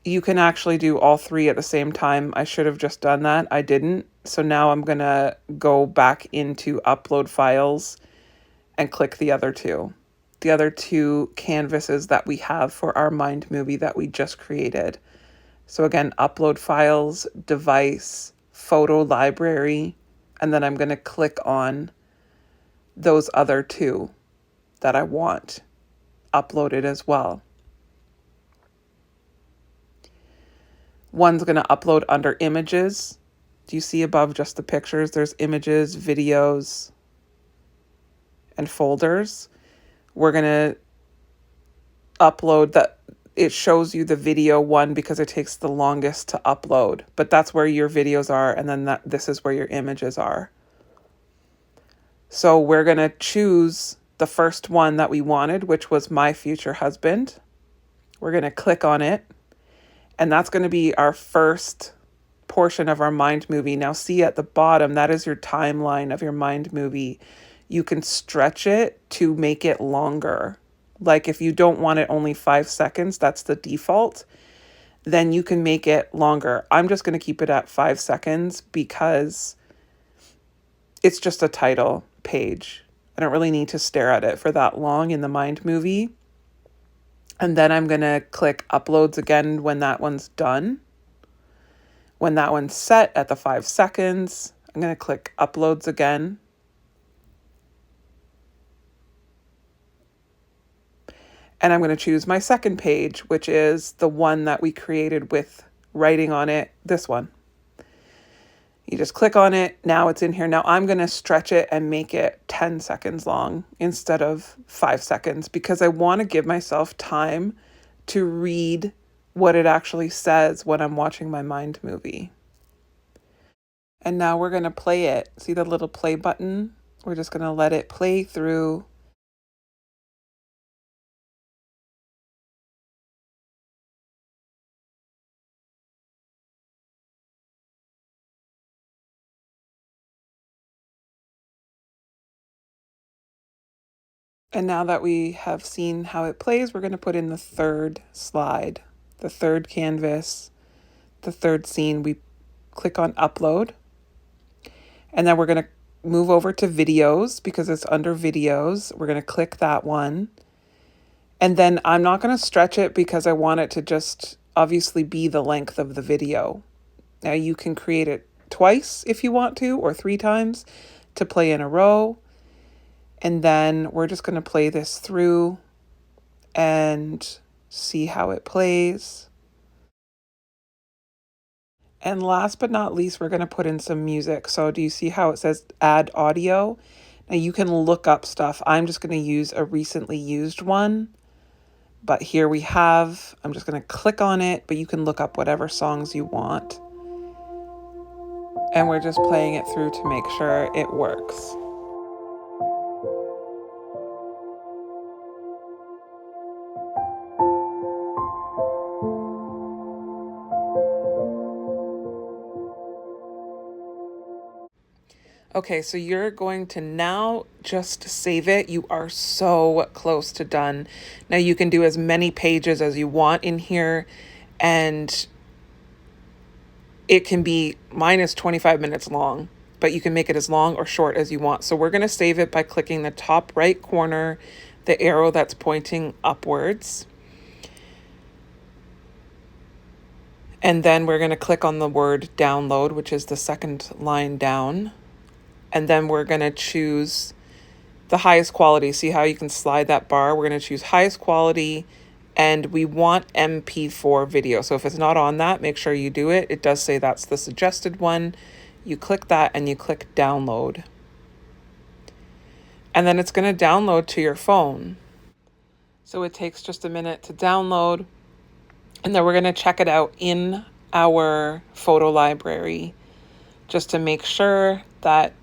You can actually do all 3 at the same time. I should have just done that. I didn't. So now I'm going to go back into upload files and click the other 2. The other 2 canvases that we have for our mind movie that we just created. So again, upload files, device, photo library, and then I'm going to click on those other 2 that I want uploaded as well. One's going to upload under images. Do you see above just the pictures? There's images, videos, and folders. We're going to upload that. It shows you the video one because it takes the longest to upload, but that's where your videos are. And then this is where your images are. So we're going to choose the first one that we wanted, which was My Future Husband. We're going to click on it. And that's going to be our first portion of our mind movie. Now see at the bottom, that is your timeline of your mind movie. You can stretch it to make it longer. Like if you don't want it only 5 seconds, that's the default, then you can make it longer. I'm just going to keep it at 5 seconds because it's just a title page. I don't really need to stare at it for that long in the mind movie. And then I'm going to click uploads again when that one's done. When that one's set at the 5 seconds, I'm going to click uploads again. And I'm going to choose my second page, which is the one that we created with writing on it, this one. You just click on it. Now it's in here. Now I'm going to stretch it and make it 10 seconds long instead of 5 seconds because I want to give myself time to read what it actually says when I'm watching my mind movie. And now we're going to play it. See the little play button? We're just going to let it play through. And now that we have seen how it plays, we're going to put in the third slide, the third canvas, the third scene. We click on upload. And then we're going to move over to videos because it's under videos. We're going to click that one. And then I'm not going to stretch it because I want it to just obviously be the length of the video. Now you can create it twice if you want to, or 3 times to play in a row. And then we're just going to play this through and see how it plays. And last but not least, we're going to put in some music. So do you see how it says add audio? Now you can look up stuff. I'm just going to use a recently used one. But here we have, I'm just going to click on it, but you can look up whatever songs you want. And we're just playing it through to make sure it works. Okay, so you're going to now just save it. You are so close to done. Now you can do as many pages as you want in here, and it can be, mine is 25 minutes long, but you can make it as long or short as you want. So we're going to save it by clicking the top right corner, the arrow that's pointing upwards. And then we're going to click on the word download, which is the second line down. And then we're going to choose the highest quality. See how you can slide that bar? We're going to choose highest quality, and we want MP4 video. So if it's not on that, make sure you do it. It does say that's the suggested one. You click that and you click download. And then it's going to download to your phone. So it takes just a minute to download. And then we're going to check it out in our photo library just to make sure that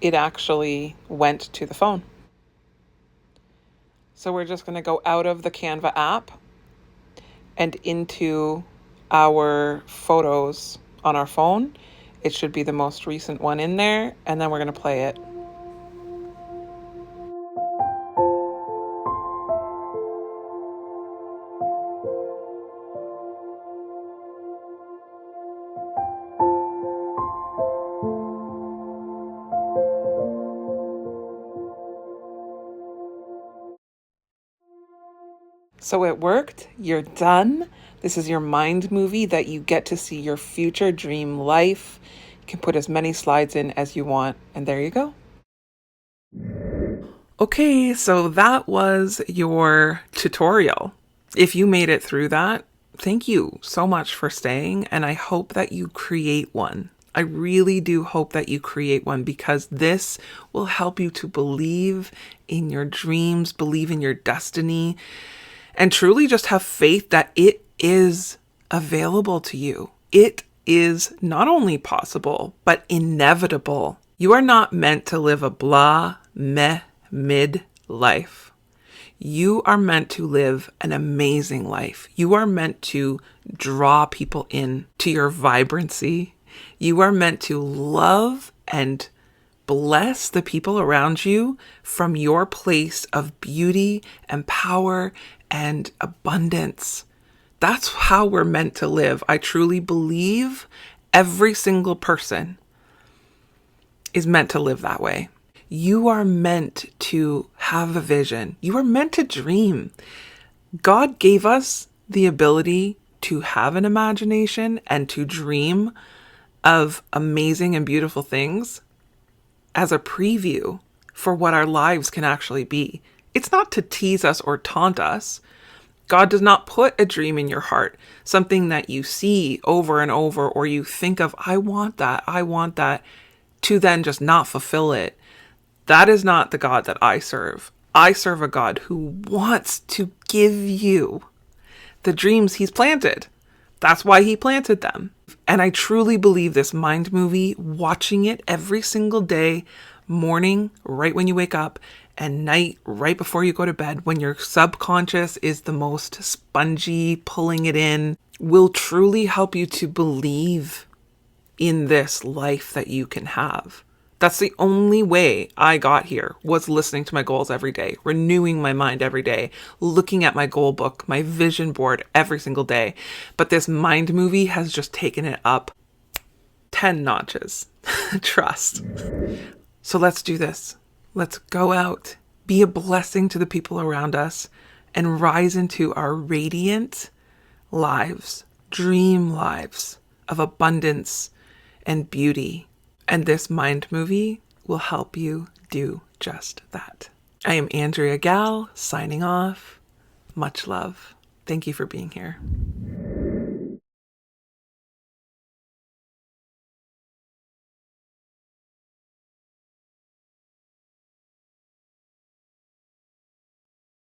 it actually went to the phone. So we're just going to go out of the Canva app and into our photos on our phone. It should be the most recent one in there, and then we're going to play it. So it worked. You're done. This is your mind movie that you get to see your future dream life. You can put as many slides in as you want, and there you go. Okay, so that was your tutorial. If you made it through that, thank you so much for staying, and I hope that you create one. I really do hope that you create one, because this will help you to believe in your dreams, believe in your destiny, and truly just have faith that it is available to you. It is not only possible, but inevitable. You are not meant to live a blah, meh, mid life. You are meant to live an amazing life. You are meant to draw people in to your vibrancy. You are meant to love and bless the people around you from your place of beauty and power and abundance. That's how we're meant to live. I truly believe every single person is meant to live that way. You are meant to have a vision. You are meant to dream. God gave us the ability to have an imagination and to dream of amazing and beautiful things as a preview for what our lives can actually be. It's not to tease us or taunt us. God does not put a dream in your heart, something that you see over and over, or you think of, I want that, to then just not fulfill it. That is not the God that I serve. I serve a God who wants to give you the dreams he's planted. That's why he planted them. And I truly believe this mind movie, watching it every single day, morning, right when you wake up, and night, right before you go to bed, when your subconscious is the most spongy, pulling it in, will truly help you to believe in this life that you can have. That's the only way I got here, was listening to my goals every day, renewing my mind every day, looking at my goal book, my vision board every single day. But this mind movie has just taken it up 10 notches. Trust. So let's do this. Let's go out, be a blessing to the people around us, and rise into our radiant lives, dream lives of abundance and beauty. And this mind movie will help you do just that. I am Andrea Gall, signing off. Much love. Thank you for being here.